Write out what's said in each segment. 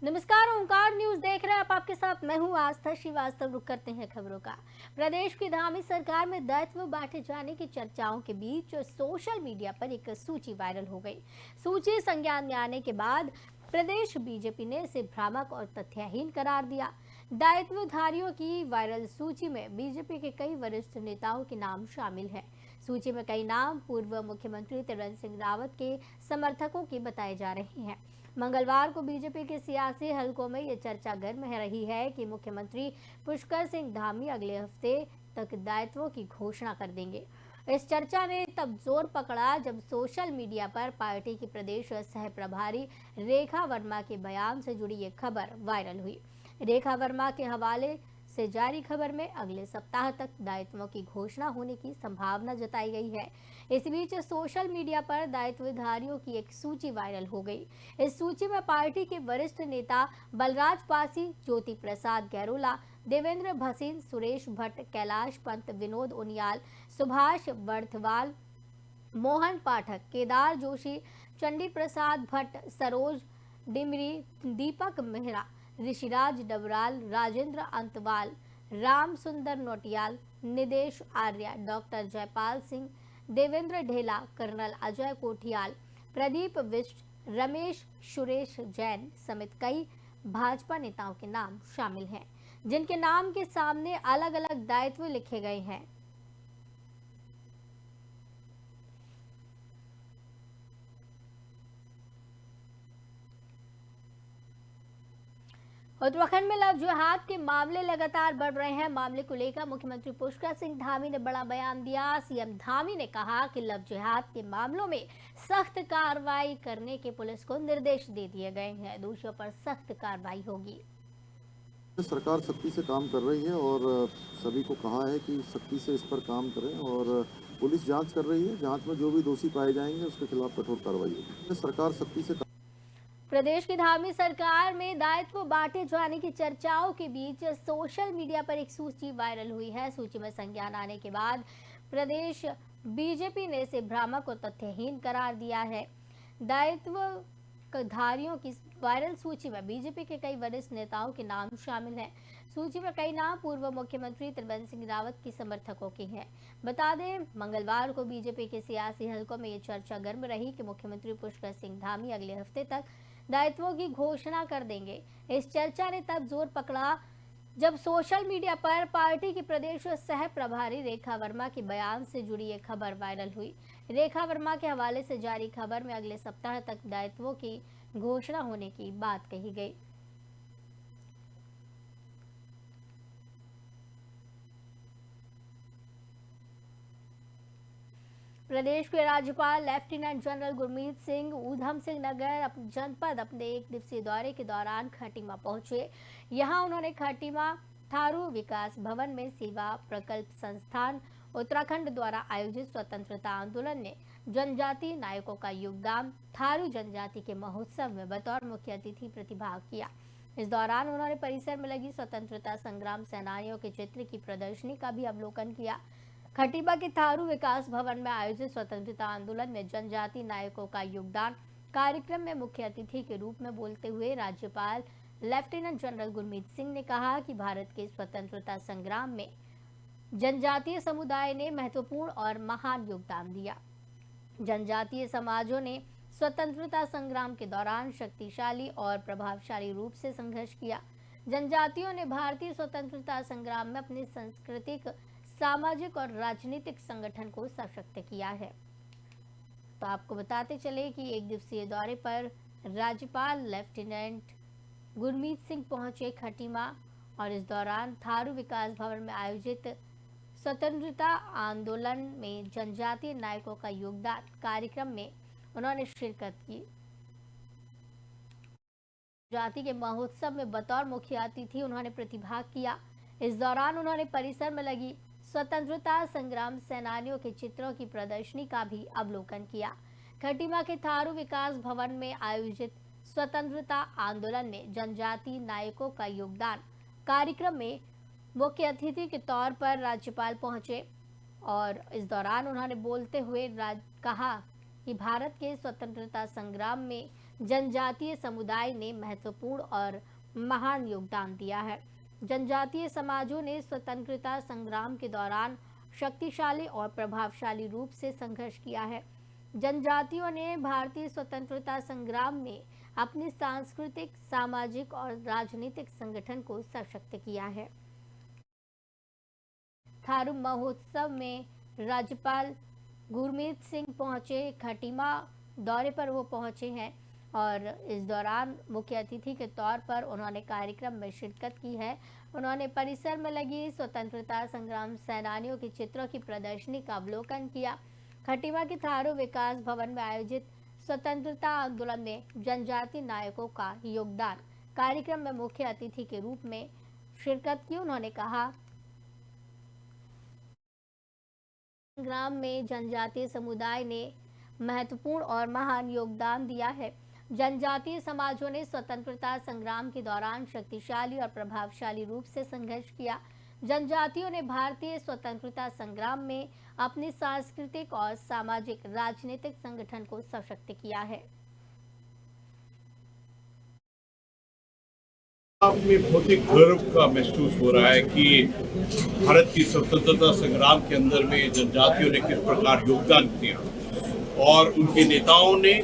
नमस्कार, ओंकार न्यूज देख रहे हैं आप। आपके साथ मैं हूं आस्था श्रीवास्तव। रुक करते हैं खबरों का। प्रदेश की धामी सरकार में दायित्व बांटे जाने की चर्चाओं के बीच सोशल मीडिया पर एक सूची वायरल हो गई। सूची संज्ञान में आने के बाद प्रदेश बीजेपी ने इसे भ्रामक और तथ्यहीन करार दिया। दायित्वधारियों की वायरल सूची में बीजेपी के कई वरिष्ठ नेताओं के नाम शामिल हैं। सूची में कई नाम पूर्व मुख्यमंत्री त्रिवेंद्र सिंह रावत के समर्थकों के बताए जा रहे हैं। मंगलवार को बीजेपी के सियासी हलकों में ये चर्चा गर्म है रही है कि मुख्यमंत्री पुष्कर सिंह धामी अगले हफ्ते तक दायित्वों की घोषणा कर देंगे। इस चर्चा ने तब जोर पकड़ा जब सोशल मीडिया पर पार्टी की प्रदेश सह प्रभारी रेखा वर्मा के बयान से जुड़ी ये खबर वायरल हुई। रेखा वर्मा के हवाले से जारी खबर में अगले सप्ताह तक दायित्वों की घोषणा होने की संभावना जताई गई है। इस बीच सोशल मीडिया पर दायित्वधारियों की एक सूची वायरल हो गई। इस सूची में पार्टी के वरिष्ठ नेता बलराज पासी, ज्योति प्रसाद गैरोला, देवेंद्र भसीन, सुरेश भट्ट, कैलाश पंत, विनोद उनियाल, सुभाष वर्धवाल, मोहन पाठक, केदार जोशी, चंडी प्रसाद भट्ट, सरोज डिमरी, दीपक मेहरा, ऋषिराज डबराल, राजेंद्र अंतवाल, राम सुंदर नोटियाल, निदेश आर्या, डॉक्टर जयपाल सिंह, देवेंद्र ढेला, कर्नल अजय कोठियाल, प्रदीप विष्ट, रमेश सुरेश जैन समेत कई भाजपा नेताओं के नाम शामिल हैं, जिनके नाम के सामने अलग अलग दायित्व लिखे गए हैं। उत्तराखंड में लव जिहाद के मामले लगातार बढ़ रहे हैं। मामले को लेकर मुख्यमंत्री पुष्कर सिंह धामी ने बड़ा बयान दिया। सीएम धामी ने कहा कि लव जिहाद के मामलों में सख्त कार्रवाई करने के पुलिस को निर्देश दे दिए गए हैं। दोषियों पर सख्त कार्रवाई होगी। सरकार सख्ती से काम कर रही है और सभी को कहा है कि सख्ती से इस पर काम करें और पुलिस जांच कर रही है। जांच में जो भी दोषी पाए जाएंगे उसके खिलाफ कठोर कार्रवाई होगी। सरकार सख्ती से प्रदेश की धामी सरकार में दायित्व बांटे जाने की चर्चाओं के बीच सोशल मीडिया पर एक सूची वायरल हुई है। सूची में संज्ञान आने के बाद प्रदेश बीजेपी ने इसे भ्रामक और तथ्यहीन करार दिया है। दायित्व धारियों की वायरल सूची में बीजेपी के कई वरिष्ठ नेताओं के नाम शामिल हैं। सूची में कई नाम पूर्व मुख्यमंत्री त्रिवेंद्र सिंह रावत की समर्थकों के हैं। बता दें, मंगलवार को बीजेपी के सियासी हलकों में ये चर्चा गर्म रही कि मुख्यमंत्री पुष्कर सिंह धामी अगले हफ्ते तक दायित्वों की घोषणा कर देंगे। इस चर्चा ने तब जोर पकड़ा जब सोशल मीडिया पर पार्टी की प्रदेश सह प्रभारी रेखा वर्मा के बयान से जुड़ी एक खबर वायरल हुई। रेखा वर्मा के हवाले से जारी खबर में अगले सप्ताह तक दायित्वों की घोषणा होने की बात कही गई। प्रदेश के राज्यपाल लेफ्टिनेंट जनरल गुरमीत सिंह ऊधम सिंह नगर जनपद अपने एक दिवसीय दौरे के दौरान खटीमा पहुंचे। यहां उन्होंने खटीमा थारू विकास भवन में सेवा प्रकल्प संस्थान उत्तराखंड द्वारा आयोजित स्वतंत्रता आंदोलन में जनजातीय नायकों का योगदान थारू जनजाति के महोत्सव में बतौर मुख्य अतिथि प्रतिभाग किया। इस दौरान उन्होंने परिसर में लगी स्वतंत्रता संग्राम सेनानियों के चित्र की प्रदर्शनी का भी अवलोकन किया। खटीमा के थारू विकास भवन में आयोजित स्वतंत्रता आंदोलन में जनजाति नायकों का योगदान कार्यक्रम में मुख्य अतिथि के रूप में बोलते हुए राज्यपाल लेफ्टिनेंट जनरल गुरमीत सिंह ने कहा कि भारत के स्वतंत्रता संग्राम में जनजातीय समुदाय ने महत्वपूर्ण और महान योगदान दिया। जनजातीय समाजों ने स्वतंत्रता संग्राम के दौरान शक्तिशाली और प्रभावशाली रूप से संघर्ष किया। जनजातियों ने भारतीय स्वतंत्रता संग्राम में अपनी सांस्कृतिक, सामाजिक और राजनीतिक संगठन को सशक्त किया है। तो आपको बताते चले कि एक दिवसीय दौरे पर राज्यपाल लेफ्टिनेंट गुरमीत सिंह पहुंचे खटीमा और इस दौरान थारू विकास भवन में आयोजित स्वतंत्रता आंदोलन में जनजातीय नायकों का योगदान कार्यक्रम में उन्होंने शिरकत की। जाति के महोत्सव में बतौर मुख्य अतिथि उन्होंने प्रतिभाग किया। इस दौरान उन्होंने परिसर में लगी स्वतंत्रता संग्राम सेनानियों के चित्रों की प्रदर्शनी का भी अवलोकन किया। खटीमा के थारू विकास भवन में आयोजित स्वतंत्रता आंदोलन में जनजातीय नायकों का योगदान कार्यक्रम में मुख्य अतिथि के तौर पर राज्यपाल पहुंचे और इस दौरान उन्होंने बोलते हुए कहा कि भारत के स्वतंत्रता संग्राम में जनजातीय समुदाय ने महत्वपूर्ण और महान योगदान दिया है। जनजातीय समाजों ने स्वतंत्रता संग्राम के दौरान शक्तिशाली और प्रभावशाली रूप से संघर्ष किया है। जनजातियों ने भारतीय स्वतंत्रता संग्राम में अपनी सांस्कृतिक, सामाजिक और राजनीतिक संगठन को सशक्त किया है। थारू महोत्सव में राज्यपाल गुरमीत सिंह पहुंचे। खटीमा दौरे पर वो पहुंचे हैं और इस दौरान मुख्य अतिथि के तौर पर उन्होंने कार्यक्रम में शिरकत की है। उन्होंने परिसर में लगी स्वतंत्रता संग्राम सेनानियों के चित्रों की प्रदर्शनी का अवलोकन किया। खटीमा के थारू विकास भवन में आयोजित स्वतंत्रता आंदोलन में जनजाति नायकों का योगदान कार्यक्रम में मुख्य अतिथि के रूप में शिरकत की। उन्होंने कहा, संग्राम में जनजातीय समुदाय ने महत्वपूर्ण और महान योगदान दिया है। जनजातीय समाजों ने स्वतंत्रता संग्राम के दौरान शक्तिशाली और प्रभावशाली रूप से संघर्ष किया। जनजातियों ने भारतीय स्वतंत्रता संग्राम में अपनी सांस्कृतिक और सामाजिक राजनीतिक संगठन को सशक्त किया है। में बहुत ही गर्व का महसूस हो रहा है कि भारत की स्वतंत्रता संग्राम के अंदर में जनजातियों ने किस प्रकार योगदान दिया और उनके नेताओं ने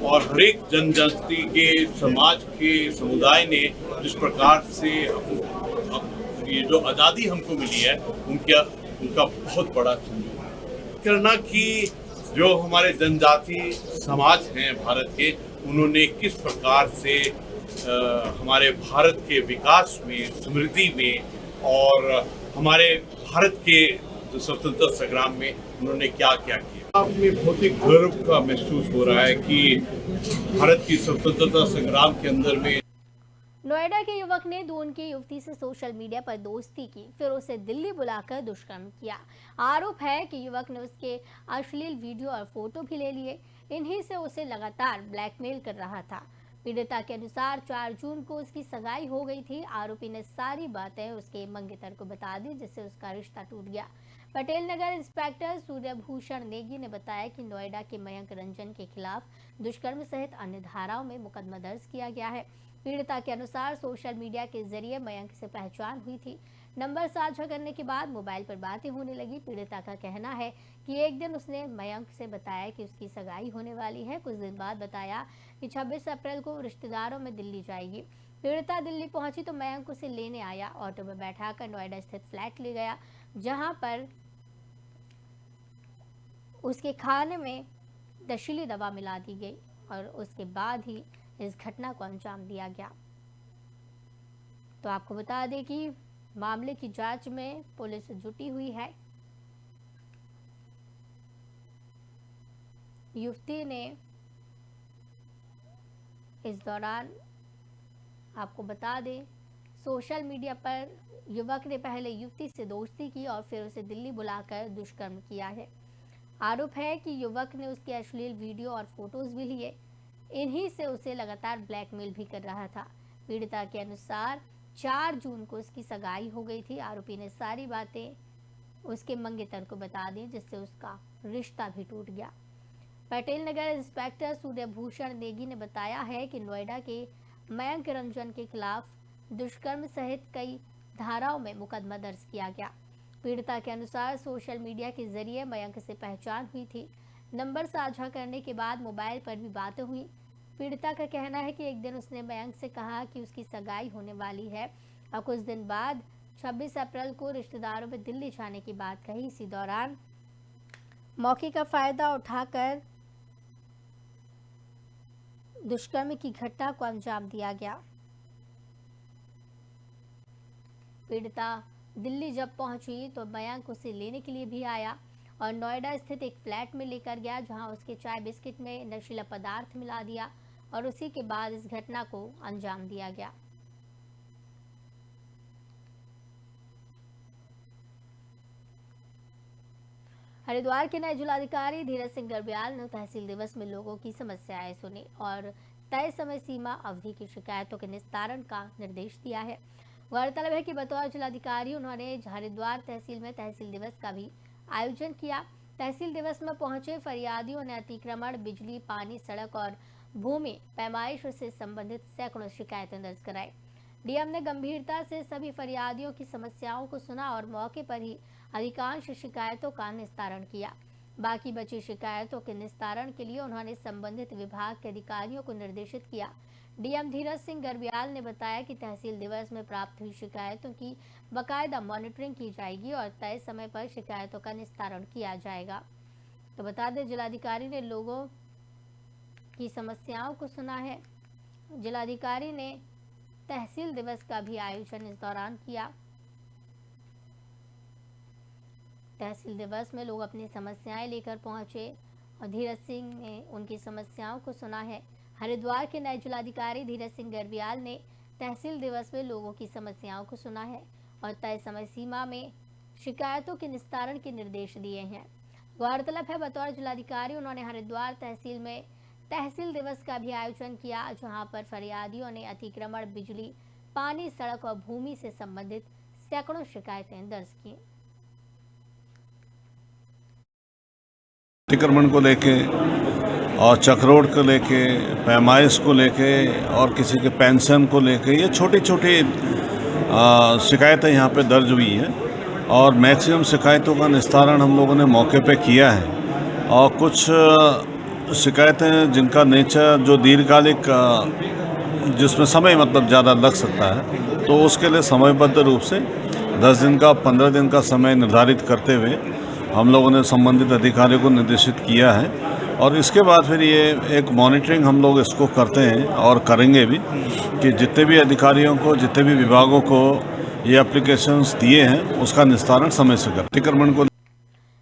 और हर एक जनजाति के समाज के समुदाय ने जिस प्रकार से ये जो आज़ादी हमको मिली है उनका बहुत बड़ा सहयोग करना कि जो हमारे जनजाति समाज हैं भारत के, उन्होंने किस प्रकार से हमारे भारत के विकास में, समृद्धि में और हमारे भारत के जो स्वतंत्रता संग्राम में उन्होंने क्या क्या किया। में बहुत ही गर्व का महसूस हो रहा है कि भारत की स्वतंत्रता संग्राम के अंदर में नोएडा के युवक ने दून की युवती से सोशल मीडिया पर दोस्ती की, फिर उसे दिल्ली बुलाकर दुष्कर्म किया। आरोप है कि युवक ने उसके अश्लील वीडियो और फोटो भी ले लिए। इन्हीं से उसे लगातार ब्लैकमेल कर रहा था। पीड़िता के अनुसार 4 जून को उसकी सगाई हो गई थी। आरोपी ने सारी बातें उसके मंगेतर को बता दी, जिससे उसका रिश्ता टूट गया। पटेल नगर इंस्पेक्टर सूर्यभूषण नेगी ने बताया कि नोएडा के मयंक रंजन के खिलाफ दुष्कर्म सहित अन्य धाराओं में मुकदमा दर्ज किया गया है। पीड़िता के अनुसार सोशल मीडिया के जरिए मयंक से पहचान हुई थी। नंबर साझा करने के बाद मोबाइल पर बातें होने लगी। पीड़िता का कहना है कि एक दिन उसने मयंक से बताया कि उसकी सगाई होने वाली है। कुछ दिन बाद बताया कि 26 अप्रैल को रिश्तेदारों में दिल्ली जाएगी। पीड़िता दिल्ली पहुंची तो मयंक उसे लेने आया। ऑटो में बैठाकर नोएडा स्थित फ्लैट ले गया, जहां पर उसके खाने में नशीली दवा मिला दी गई और उसके बाद ही इस घटना को अंजाम दिया गया। तो आपको बता दें कि मामले की जांच में पुलिस जुटी हुई है। युवती ने इस दौरान, आपको बता दें, सोशल मीडिया पर युवक ने पहले युवती से दोस्ती की और फिर उसे दिल्ली बुलाकर दुष्कर्म किया है। आरोप है कि युवक ने उसके अश्लील वीडियो और फोटोज भी लिए। इन्हीं से उसे लगातार ब्लैकमेल भी कर रहा था। पीड़िता के अनुसार 4 जून को उसकी सगाई हो गई थी। आरोपी ने सारी बातें उसके मंगेतर को बता दी, जिससे उसका रिश्ता भी टूट गया। पटेल नगर इंस्पेक्टर सूर्यभूषण नेगी ने बताया है कि नोएडा के मयंक रंजन के खिलाफ दुष्कर्म सहित कई धाराओं में मुकदमा दर्ज किया गया। पीड़िता के अनुसार सोशल मीडिया के जरिए मयंक से पहचान हुई थी। नंबर साझा करने के बाद मोबाइल पर भी बातें हुई। पीड़िता का कहना है कि एक दिन उसने मयंक से कहा कि उसकी सगाई होने वाली है और कुछ दिन बाद 26 अप्रैल को रिश्तेदारों में दिल्ली जाने की बात कही। इसी दौरान मौके का फायदा उठाकर दुष्कर्म की घटना को अंजाम दिया गया। पीड़िता दिल्ली जब पहुंची तो मयंक उसे लेने के लिए भी आया और नोएडा स्थित एक फ्लैट में लेकर गया, जहां उसके चाय बिस्किट में नशीला पदार्थ मिला दिया और उसी के बाद इस घटना को अंजाम दिया गया। हरिद्वार के नए जिलाधिकारी धीरज सिंह गर्ब्याल ने तहसील दिवस में लोगों की समस्याएं सुनी और तय समय सीमा अवधि की शिकायतों के निस्तारण का निर्देश दिया है। गौरतलब है कि बतौर जिलाधिकारी उन्होंने हरिद्वार तहसील में तहसील दिवस का भी आयोजन किया। तहसील दिवस में पहुंचे फरियादियों ने अतिक्रमण, बिजली, पानी, सड़क और भूमि पैमाइश से संबंधित सैकड़ों शिकायतें दर्ज कराई। डीएम ने गंभीरता से सभी फरियादियों की समस्याओं को सुना और मौके पर ही अधिकांश शिकायतों का निस्तारण किया। बाकी बची शिकायतों के निस्तारण के लिए उन्होंने संबंधित विभाग के अधिकारियों को निर्देशित किया। डीएम धीरज सिंह गर्ब्याल ने बताया कि तहसील दिवस में प्राप्त हुई शिकायतों की बाकायदा मॉनिटरिंग की जाएगी और तय समय पर शिकायतों का निस्तारण किया जाएगा। तो बता दें, जिलाधिकारी ने लोगों की समस्याओं को सुना है। जिलाधिकारी ने तहसील दिवस का भी आयोजन इस दौरान किया। तहसील दिवस में लोग अपनी समस्याएं लेकर पहुंचे और धीरज सिंह ने उनकी समस्याओं को सुना है। हरिद्वार के नए जिलाधिकारी धीरज सिंह गर्ब्याल ने तहसील दिवस में लोगों की समस्याओं को सुना है और तय समय सीमा में शिकायतों के निस्तारण के निर्देश दिए हैं। गौरतलब है, बतौर जिलाधिकारी उन्होंने हरिद्वार तहसील में तहसील दिवस का भी आयोजन किया, जहां पर फरियादियों ने अतिक्रमण, बिजली, पानी, सड़क और भूमि से संबंधित सैकड़ों शिकायतें दर्ज की। अतिक्रमण को लेके और चक्रोड को लेके, पैमाइश को लेके और किसी के पेंशन को लेके, ये छोटी छोटी शिकायतें यहाँ पे दर्ज हुई है और मैक्सिमम शिकायतों का निस्तारण हम लोगों ने मौके पे किया है। और कुछ शिकायतें जिनका नेचर जो दीर्घकालिक, जिसमें समय मतलब ज़्यादा लग सकता है, तो उसके लिए समयबद्ध रूप से 10 दिन का, 15 दिन का समय निर्धारित करते हुए हम लोगों ने संबंधित अधिकारियों को निर्देशित किया है। और इसके बाद फिर ये एक मॉनिटरिंग हम लोग इसको करते हैं और करेंगे भी कि जितने भी अधिकारियों को, जितने भी विभागों को ये एप्लीकेशंस दिए हैं उसका निस्तारण समय से करें। अतिक्रमण को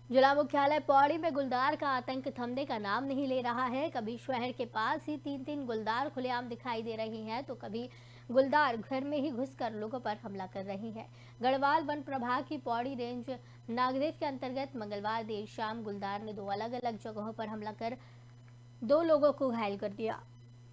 जिला मुख्यालय पौड़ी में गुलदार का आतंक थमने का नाम नहीं ले रहा है। कभी शहर के पास ही 3-3 गुलदार खुलेआम दिखाई दे रही हैं, तो कभी गुलदार घर में ही घुसकर लोगों पर हमला कर रही है। गढ़वाल वन प्रभाग की पौड़ी रेंज नागदेव के अंतर्गत मंगलवार देर शाम गुलदार ने 2 अलग-अलग जगहों पर हमला कर 2 लोगों को घायल कर दिया।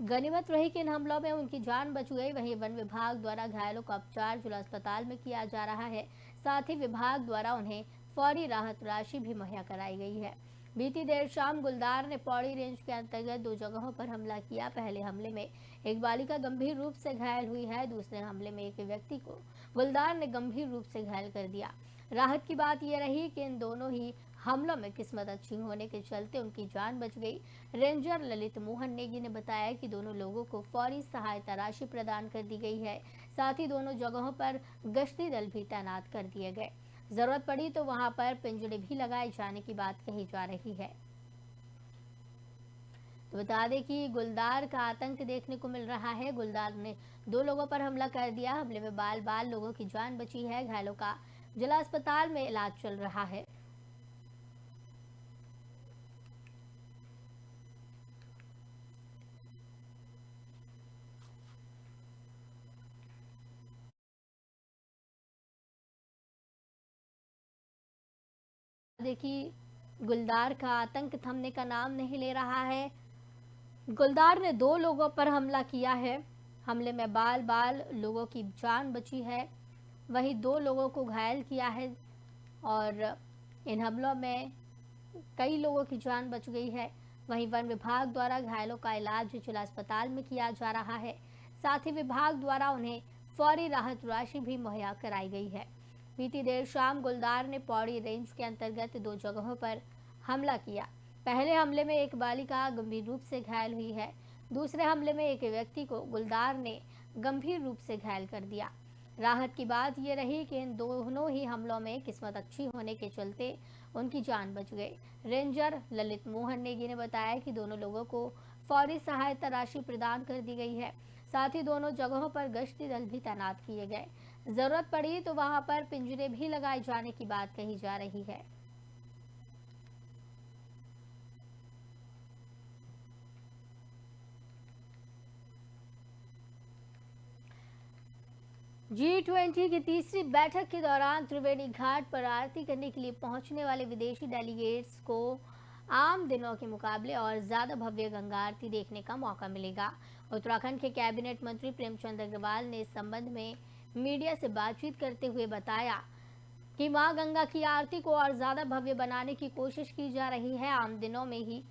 गनीमत रही कि इन हमलों में उनकी जान बच गई। वहीं वन विभाग द्वारा घायलों का उपचार जिला अस्पताल में किया जा रहा है। साथ ही विभाग द्वारा उन्हें फौरी राहत राशि भी मुहैया कराई गई है। बीती देर शाम गुलदार ने पौड़ी रेंज के अंतर्गत 2 जगहों पर हमला किया। पहले हमले में एक बालिका गंभीर रूप से घायल हुई है। दूसरे हमले में एक व्यक्ति को गुलदार ने गंभीर रूप से घायल कर दिया। राहत की बात यह रही कि इन दोनों ही हमलों में किस्मत अच्छी होने के चलते उनकी जान बच गई। रेंजर ललित मोहन नेगी ने बताया कि दोनों लोगों को फौरी सहायता राशि प्रदान कर दी गई है। साथ ही दोनों जगहों पर गश्ती दल भी तैनात कर दिए गए। जरूरत पड़ी तो वहां पर पिंजड़े भी लगाए जाने की बात कही जा रही है। तो बता दें कि गुलदार का आतंक देखने को मिल रहा है। गुलदार ने 2 लोगों पर हमला कर दिया। हमले में बाल लोगों की जान बची है। घायलों का जिला अस्पताल में इलाज चल रहा है। देखिए, गुलदार का आतंक थमने का नाम नहीं ले रहा है। गुलदार ने 2 लोगों पर हमला किया है। हमले में बाल लोगों की जान बची है। वहीं 2 लोगों को घायल किया है और इन हमलों में कई लोगों की जान बच गई है। वहीं वन विभाग द्वारा घायलों का इलाज जिला अस्पताल में किया जा रहा है। साथ ही विभाग द्वारा उन्हें फौरी राहत राशि भी मुहैया कराई गई है। बीती देर शाम गुलदार ने पौड़ी रेंज के अंतर्गत 2 जगहों पर हमला किया। पहले हमले में एक बालिका गंभीर रूप से घायल हुई है। दूसरे हमले में एक व्यक्ति को गुलदार ने गंभीर रूप से घायल कर दिया। राहत की बात यह रही कि इन दोनों ही हमलों में किस्मत अच्छी होने के चलते उनकी जान बच गई। रेंजर ललित मोहन नेगी ने बताया कि दोनों लोगों को फौरी सहायता राशि प्रदान कर दी गई है। साथ ही दोनों जगहों पर गश्ती दल भी तैनात किए गए। जरूरत पड़ी तो वहां पर पिंजरे भी लगाए जाने की बात कही जा रही है। G20 की तीसरी बैठक के दौरान त्रिवेणी घाट पर आरती करने के लिए पहुंचने वाले विदेशी डेलीगेट्स को आम दिनों के मुकाबले और ज्यादा भव्य गंगा आरती देखने का मौका मिलेगा। उत्तराखंड के कैबिनेट मंत्री प्रेमचंद अग्रवाल ने इस संबंध में मीडिया से बातचीत करते हुए बताया कि मां गंगा की आरती को और ज्यादा भव्य बनाने की कोशिश की जा रही है। आम दिनों में ही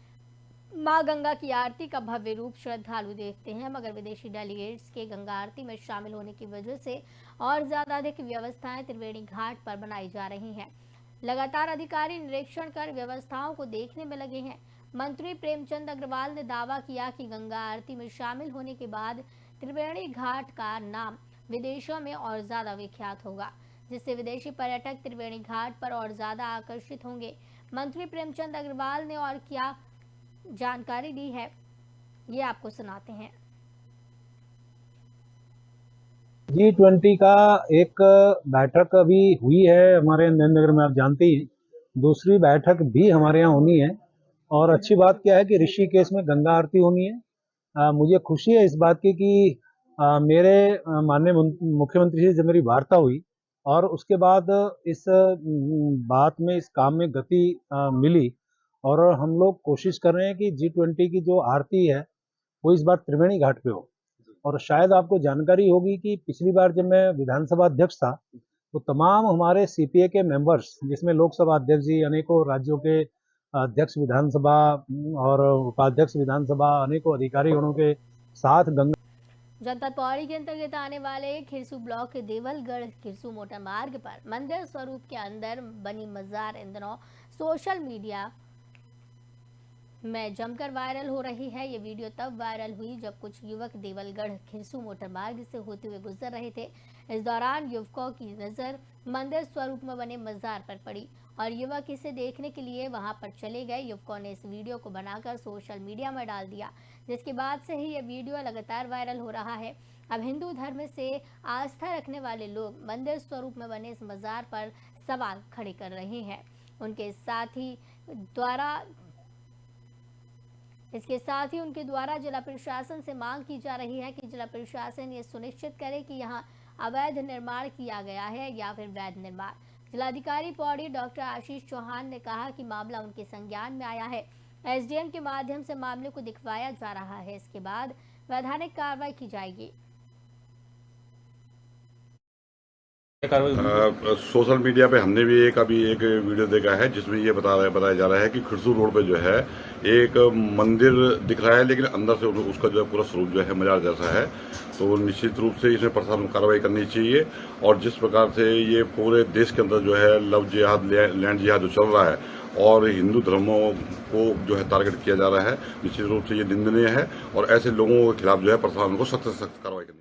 मां गंगा की आरती का भव्य रूप श्रद्धालु देखते हैं, मगर विदेशी डेलीगेट्स के गंगा आरती में शामिल होने की वजह से और ज्यादा अधिक व्यवस्थाएं त्रिवेणी घाट पर बनाई जा रही हैं। लगातार अधिकारी निरीक्षण कर व्यवस्थाओं को देखने में लगे हैं। मंत्री प्रेमचंद अग्रवाल ने दावा किया कि गंगा आरती में शामिल होने के बाद त्रिवेणी घाट का नाम विदेशों में और ज्यादा विख्यात होगा, जिससे विदेशी पर्यटक त्रिवेणी घाट पर और ज्यादा आकर्षित होंगे। मंत्री प्रेमचंद अग्रवाल ने और क्या जानकारी दी है, ये आपको सुनाते हैं। G20 का एक बैठक अभी हुई है हमारे नरेंद्र में, आप जानते ही हैं। दूसरी बैठक भी हमारे यहाँ होनी है और अच्छी बात क्या है कि ऋषिकेश में गंगा आरती होनी है। मुझे खुशी है इस बात की कि मेरे माननीय मुख्यमंत्री से जब मेरी वार्ता हुई और उसके बाद इस बात में, इस काम में गति मिली और हम लोग कोशिश कर रहे हैं कि G20 की जो आरती है वो इस बार त्रिवेणी घाट पे हो। और शायद आपको जानकारी होगी कि पिछली बार जब मैं विधानसभा अध्यक्ष था तो तमाम हमारे सीपीए के मेंबर्स, जिसमें लोकसभा अध्यक्ष जी, अनेकों राज्यों के अध्यक्ष विधानसभा और उपाध्यक्ष विधानसभा, अनेकों अधिकारीगणों के साथ गंगा जनपद पौड़ी के अंतर्गत आने वाले खिरसू ब्लॉक के देवलगढ़ खिरसू मोटर मार्ग पर मंदिर स्वरूप के अंदर बनी मजार इन दिनों सोशल मीडिया में जमकर वायरल हो रही है। ये वीडियो तब वायरल हुई जब कुछ युवक देवलगढ़ खिरसू मोटर मार्ग से होते हुए गुजर रहे थे। इस दौरान युवकों की नजर मंदिर स्वरूप में बने मजार पर पड़ी और युवक इसे देखने के लिए वहां पर चले गए। युवकों ने इस वीडियो को बनाकर सोशल मीडिया में डाल दिया, जिसके बाद से ही ये वीडियो लगातार वायरल हो रहा है। अब हिंदू धर्म से आस्था रखने वाले लोग मंदिर स्वरूप में बने इस मजार पर सवाल खड़े कर रहे हैं। इसके साथ ही उनके द्वारा जिला प्रशासन से मांग की जा रही है कि जिला प्रशासन ये सुनिश्चित करे कि यहाँ अवैध निर्माण किया गया है या फिर वैध निर्माण। जिलाधिकारी पौड़ी डॉक्टर आशीष चौहान ने कहा कि मामला उनके संज्ञान में आया है। एसडीएम के माध्यम से मामले को दिखवाया जा रहा है, इसके बाद वैधानिक कार्रवाई की जाएगी। सोशल मीडिया पे हमने भी अभी एक वीडियो देखा है जिसमें ये बताया जा रहा है कि खिरसू रोड पे जो है एक मंदिर दिख रहा है, लेकिन अंदर से उसका जो है पूरा स्वरूप जो है मजार जैसा है। तो निश्चित रूप से इसमें प्रशासन को कार्रवाई करनी चाहिए और जिस प्रकार से ये पूरे देश के अंदर जो है लव जिहाद, लैंड जिहाद जो चल रहा है और हिंदू धर्मों को जो है टारगेट किया जा रहा है, निश्चित रूप से ये निंदनीय है और ऐसे लोगों के खिलाफ जो है प्रशासन को सख्त से सख्त कार्रवाई करनी चाहिए।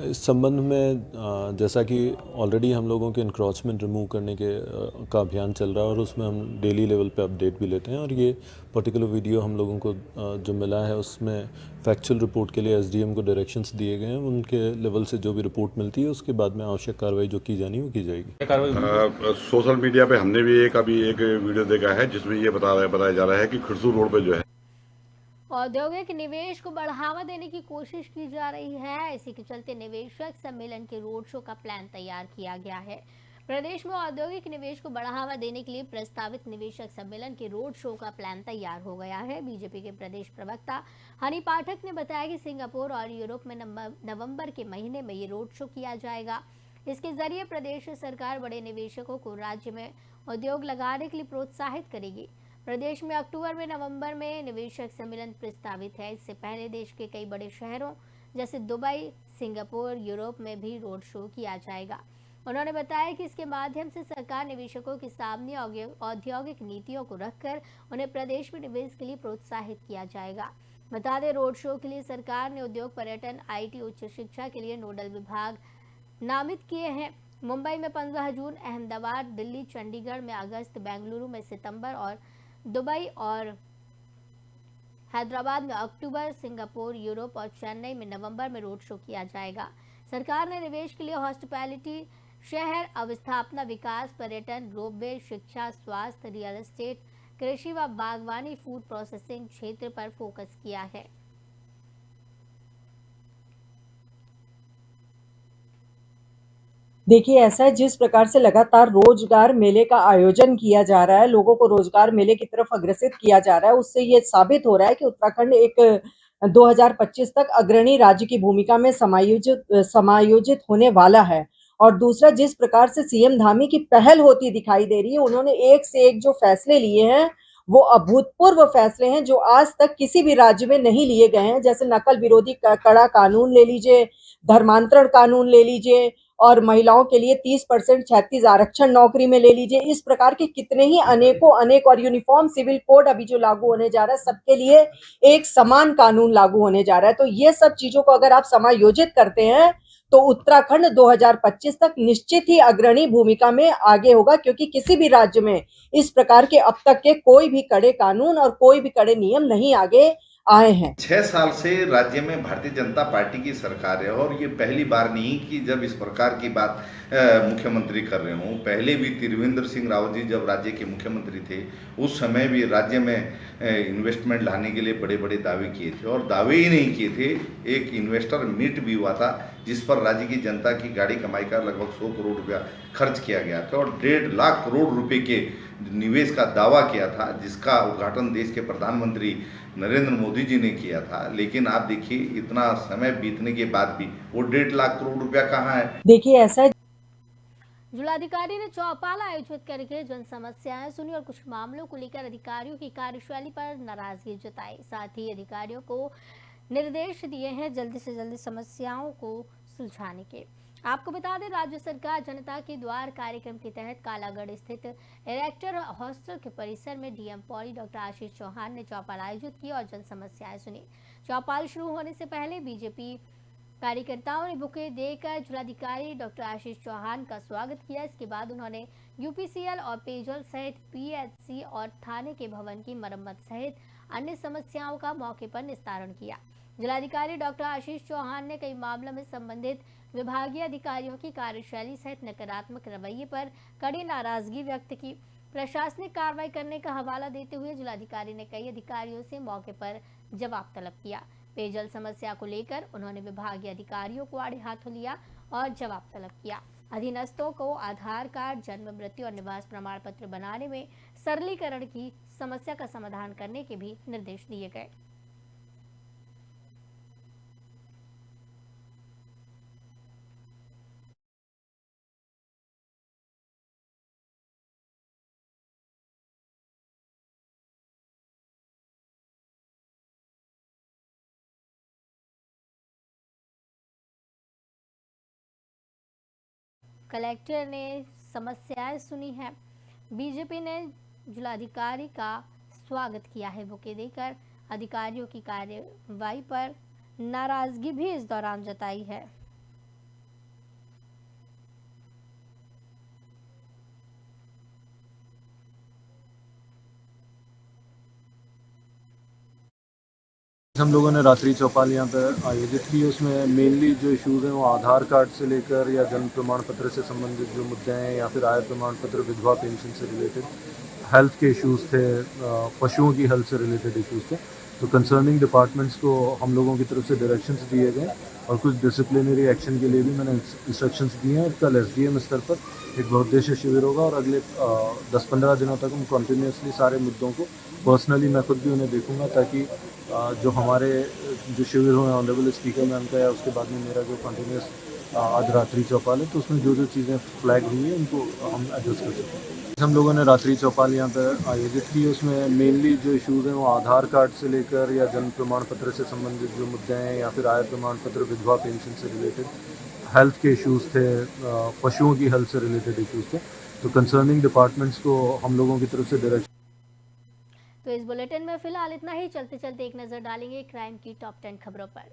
इस संबंध में जैसा कि ऑलरेडी हम लोगों के इंक्रोचमेंट रिमूव करने का अभियान चल रहा है और उसमें हम डेली लेवल पे अपडेट भी लेते हैं और ये पर्टिकुलर वीडियो हम लोगों को जो मिला है उसमें फैक्चुअल रिपोर्ट के लिए एसडीएम को डायरेक्शंस दिए गए हैं। उनके लेवल से जो भी रिपोर्ट मिलती है उसके बाद में आवश्यक कार्रवाई जो की जानी वो की जाएगी। सोशल मीडिया पे हमने भी अभी एक वीडियो देखा है जिसमें ये बताया जा रहा है कि खिरसू रोड पे जो है औद्योगिक निवेश को बढ़ावा देने की कोशिश की जा रही है। इसी के चलते निवेशक सम्मेलन के रोड शो का प्लान तैयार किया गया है। प्रदेश में औद्योगिक निवेश को बढ़ावा देने के लिए प्रस्तावित निवेशक सम्मेलन के रोड शो का प्लान तैयार हो गया है। बीजेपी के प्रदेश प्रवक्ता हनी पाठक ने बताया कि सिंगापुर और यूरोप में नवंबर के महीने में ये रोड शो किया जाएगा। इसके जरिए प्रदेश सरकार बड़े निवेशकों को राज्य में उद्योग लगाने के लिए प्रोत्साहित करेगी। प्रदेश में अक्टूबर में नवंबर में निवेशक सम्मेलन प्रस्तावित है। इससे पहले देश के कई बड़े शहरों जैसे दुबई, सिंगापुर, यूरोप में भी रोड शो किया जाएगा। उन्होंने बताया कि इसके माध्यम से सरकार निवेशकों के सामने औद्योगिक नीतियों को रखकर उन्हें प्रदेश में निवेश के लिए प्रोत्साहित किया जाएगा। बता दें, रोड शो के लिए सरकार ने उद्योग, पर्यटन, IT, उच्च शिक्षा के लिए नोडल विभाग नामित किए हैं। मुंबई में 15 जून, अहमदाबाद, दिल्ली, चंडीगढ़ में अगस्त, बेंगलुरु में सितंबर और दुबई और हैदराबाद में अक्टूबर, सिंगापुर, यूरोप और चेन्नई में नवंबर में रोड शो किया जाएगा। सरकार ने निवेश के लिए हॉस्पिटैलिटी, शहर अवस्थापना विकास, पर्यटन, रोपवे, शिक्षा, स्वास्थ्य, रियल एस्टेट, कृषि व बागवानी, फूड प्रोसेसिंग क्षेत्र पर फोकस किया है। देखिए, ऐसा है, जिस प्रकार से लगातार रोजगार मेले का आयोजन किया जा रहा है, लोगों को रोजगार मेले की तरफ अग्रसित किया जा रहा है, उससे ये साबित हो रहा है कि उत्तराखंड एक 2025 तक अग्रणी राज्य की भूमिका में समायोजित होने वाला है। और दूसरा, जिस प्रकार से सीएम धामी की पहल होती दिखाई दे रही है, उन्होंने एक से एक जो फैसले लिए हैं वो अभूतपूर्व फैसले हैं जो आज तक किसी भी राज्य में नहीं लिए गए हैं। जैसे नकल विरोधी कड़ा कानून ले लीजिए, धर्मांतरण कानून ले लीजिए, और महिलाओं के लिए 30% 36 आरक्षण नौकरी में ले लीजिए। इस प्रकार के कितने ही अनेकों अनेक, और यूनिफॉर्म सिविल कोड अभी जो लागू होने जा रहा है, सबके लिए एक समान कानून लागू होने जा रहा है। तो ये सब चीजों को अगर आप समायोजित करते हैं तो उत्तराखंड 2025 तक निश्चित ही अग्रणी भूमिका में आगे होगा, क्योंकि किसी भी राज्य में इस प्रकार के अब तक के कोई भी कड़े कानून और कोई भी कड़े नियम नहीं आगे आए हैं। 6 साल से राज्य में भारतीय जनता पार्टी की सरकार है और ये पहली बार नहीं कि जब इस प्रकार की बात मुख्यमंत्री कर रहे हों। पहले भी त्रिवेंद्र सिंह रावत जी जब राज्य के मुख्यमंत्री थे, उस समय भी राज्य में इन्वेस्टमेंट लाने के लिए बड़े बड़े दावे किए थे, और दावे ही नहीं किए थे, एक इन्वेस्टर मीट भी हुआ था जिस पर राज्य की जनता की गाड़ी कमाई का लगभग 100 करोड़ रुपया खर्च किया गया था, और 1.5 लाख करोड़ रुपए के निवेश का दावा किया था, जिसका उद्घाटन देश के प्रधानमंत्री नरेंद्र मोदी जी ने किया था। लेकिन आप देखिए, इतना समय बीतने के बाद भी वो 1.5 लाख करोड़ रुपया कहाँ है। देखिए, ऐसा जिलाधिकारी ने चौपाल आयोजित करके जन समस्याएं सुनी और कुछ मामलों को लेकर अधिकारियों की कार्यशैली पर नाराजगी जताई। साथ ही अधिकारियों को निर्देश दिए हैं जल्दी से जल्दी समस्याओं को सुलझाने के। आपको बता दें, राज्य सरकार जनता के द्वार कार्यक्रम के तहत कालागढ़ स्थित इरेक्टर हॉस्टल के परिसर में डीएम पौड़ी डॉक्टर आशीष चौहान ने चौपाल आयोजित की और जन समस्याएं सुनी। चौपाल शुरू होने से पहले बीजेपी कार्यकर्ताओं ने बुके देकर जिलाधिकारी डॉक्टर आशीष चौहान का स्वागत किया। इसके बाद उन्होंने यूपीसीएल और पेयजल सहित पीएचसी और थाने के भवन की मरम्मत सहित अन्य समस्याओं का मौके पर निस्तारण किया। जिलाधिकारी डॉक्टर आशीष चौहान ने कई मामलों में संबंधित विभागीय अधिकारियों की कार्यशैली सहित नकारात्मक रवैये पर कड़ी नाराजगी व्यक्त की। प्रशासनिक कार्रवाई करने का हवाला देते हुए जिलाधिकारी ने कई अधिकारियों से मौके पर जवाब तलब किया। पेयजल समस्या को लेकर उन्होंने विभागीय अधिकारियों को आड़े हाथों लिया और जवाब तलब किया। अधीनस्थों को आधार कार्ड, जन्म, मृत्यु और निवास प्रमाण पत्र बनाने में सरलीकरण की समस्या का समाधान करने के भी निर्देश दिए गए। कलेक्टर ने समस्याएं सुनी है। बीजेपी ने जिलाधिकारी का स्वागत किया है। बुके देकर अधिकारियों की कार्रवाई पर नाराजगी भी इस दौरान जताई है। हम लोगों ने रात्रि चौपाल यहाँ पर आयोजित की। उसमें मेनली जो इश्यूज़ हैं वो आधार कार्ड से लेकर या जन्म प्रमाण पत्र से संबंधित जो मुद्दे हैं, या फिर आय प्रमाण पत्र, विधवा पेंशन से रिलेटेड, हेल्थ के इश्यूज़ थे, पशुओं की हेल्थ से रिलेटेड इश्यूज़ थे। तो कंसर्निंग डिपार्टमेंट्स को हम लोगों की तरफ से डायरेक्शंस दिए गए और कुछ डिसिप्लिनरी एक्शन के लिए भी मैंने इंस्ट्रक्शंस दिए हैं। कल एसडीएम स्तर पर एक बहुउद्देशीय शिविर होगा और अगले 10-15 दिनों तक हम कंटिन्यूसली सारे मुद्दों को पर्सनली मैं खुद भी उन्हें देखूंगा, ताकि जो हमारे जो शिविर हुए ऑनरेबल स्पीकर मैम का या उसके बाद में मेरा जो कंटिन्यूस आज रात्रि चौपाल है, तो उसमें जो चीज़ें फ्लैग हुई हैं उनको हम एडजस्ट कर सकते हैं। हम लोगों ने रात्रि चौपाल यहाँ पर आयोजित की। उसमें मेनली जो इश्यूज़ हैं वो आधार कार्ड से लेकर या जन्म प्रमाण पत्र से संबंधित जो मुद्दे हैं, या फिर आय प्रमाण पत्र, विधवा पेंशन से रिलेटेड, हेल्थ के इश्यूज़ थे, पशुओं की हेल्थ से रिलेटेड इश्यूज़ थे। तो कंसर्निंग डिपार्टमेंट्स को हम लोगों की तरफ से डायरेक्शन। तो इस बुलेटिन में फिलहाल इतना ही। चलते चलते एक नजर डालेंगे क्राइम की टॉप 10 खबरों पर।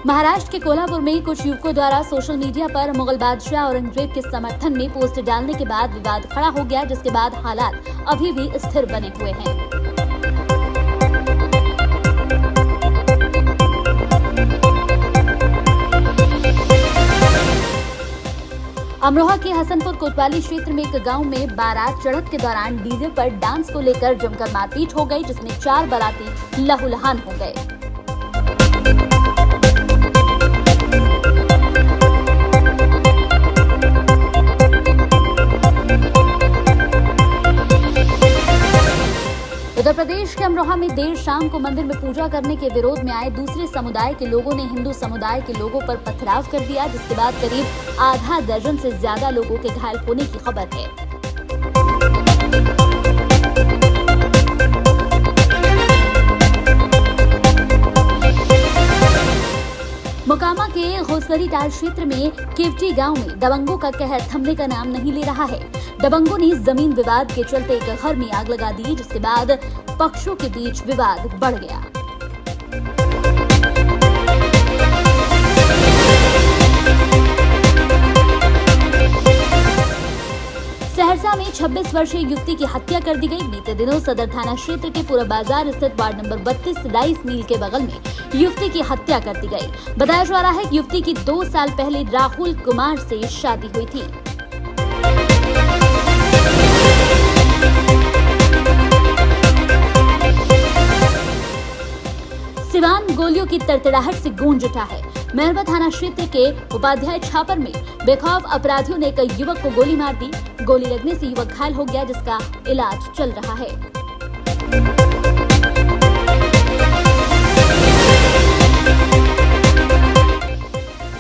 महाराष्ट्र के कोल्हापुर में कुछ युवकों द्वारा सोशल मीडिया पर मुगल बादशाह औरंगजेब के समर्थन में पोस्ट डालने के बाद विवाद खड़ा हो गया, जिसके बाद हालात अभी भी स्थिर बने हुए हैं। अमरोहा के हसनपुर कोतवाली क्षेत्र में एक गांव में बारात चढ़त के दौरान डीजे पर डांस को लेकर जमकर मारपीट हो गई, जिसमें 4 बाराती लहूलुहान हो गए। उत्तर प्रदेश के अमरोहा में देर शाम को मंदिर में पूजा करने के विरोध में आए दूसरे समुदाय के लोगों ने हिंदू समुदाय के लोगों पर पथराव कर दिया, जिसके बाद करीब आधा दर्जन से ज्यादा लोगों के घायल होने की खबर है। मोकामा के घोसगरी टाल क्षेत्र में केवटी गांव में दबंगों का कहर थमने का नाम नहीं ले रहा है। दबंगों ने जमीन विवाद के चलते एक घर में आग लगा दी, जिसके बाद पक्षों के बीच विवाद बढ़ गया। सहरसा में 26 वर्षीय युवती की हत्या कर दी गई। बीते दिनों सदर थाना क्षेत्र के पूरा बाजार स्थित वार्ड नंबर 32 राइस मिल के बगल में युवती की हत्या कर दी गई। बताया जा रहा है कि युवती की 2 साल पहले राहुल कुमार से शादी हुई थी। सिवान गोलियों की तड़तड़ाहट से गूंज उठा है। मेहरबा थाना क्षेत्र के उपाध्याय छापर में बेखौफ अपराधियों ने एक युवक को गोली मार दी। गोली लगने से युवक घायल हो गया, जिसका इलाज चल रहा है।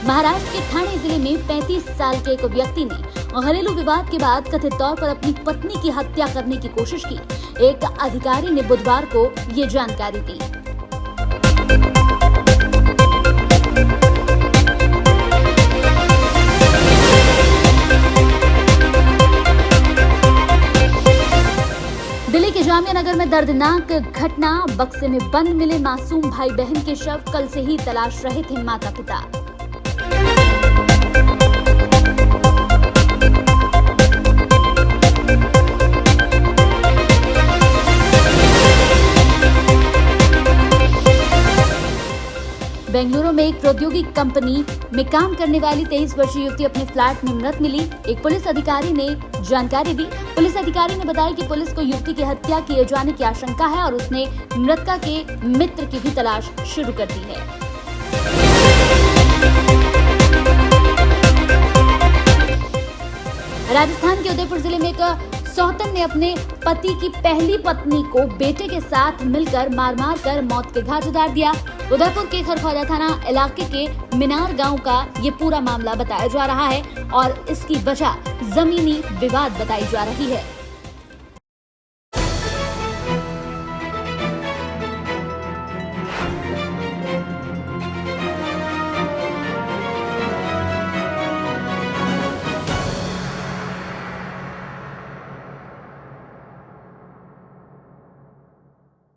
महाराष्ट्र के ठाणे जिले में 35 साल के एक व्यक्ति ने घरेलू विवाद के बाद कथित तौर पर अपनी पत्नी की हत्या करने की कोशिश की। एक अधिकारी ने बुधवार को ये जानकारी दी। दिल्ली के जामिया नगर में दर्दनाक घटना। बक्से में बंद मिले मासूम भाई बहन के शव। कल से ही तलाश रहे थे माता पिता। बेंगलुरु में एक प्रौद्योगिकी कंपनी में काम करने वाली 23 वर्षीय युवती अपने फ्लैट में मृत मिली। एक पुलिस अधिकारी ने जानकारी दी। पुलिस अधिकारी ने बताया कि पुलिस को युवती की हत्या किए जाने की आशंका है और उसने मृतका के मित्र की भी तलाश शुरू कर दी है। राजस्थान के उदयपुर जिले में एक सौतन ने अपने पति की पहली पत्नी को बेटे के साथ मिलकर मार कर मौत के घाट उतार दिया। उदयपुर के खरखौदा थाना इलाके के मिनार गांव का ये पूरा मामला बताया जा रहा है और इसकी वजह जमीनी विवाद बताई जा रही है।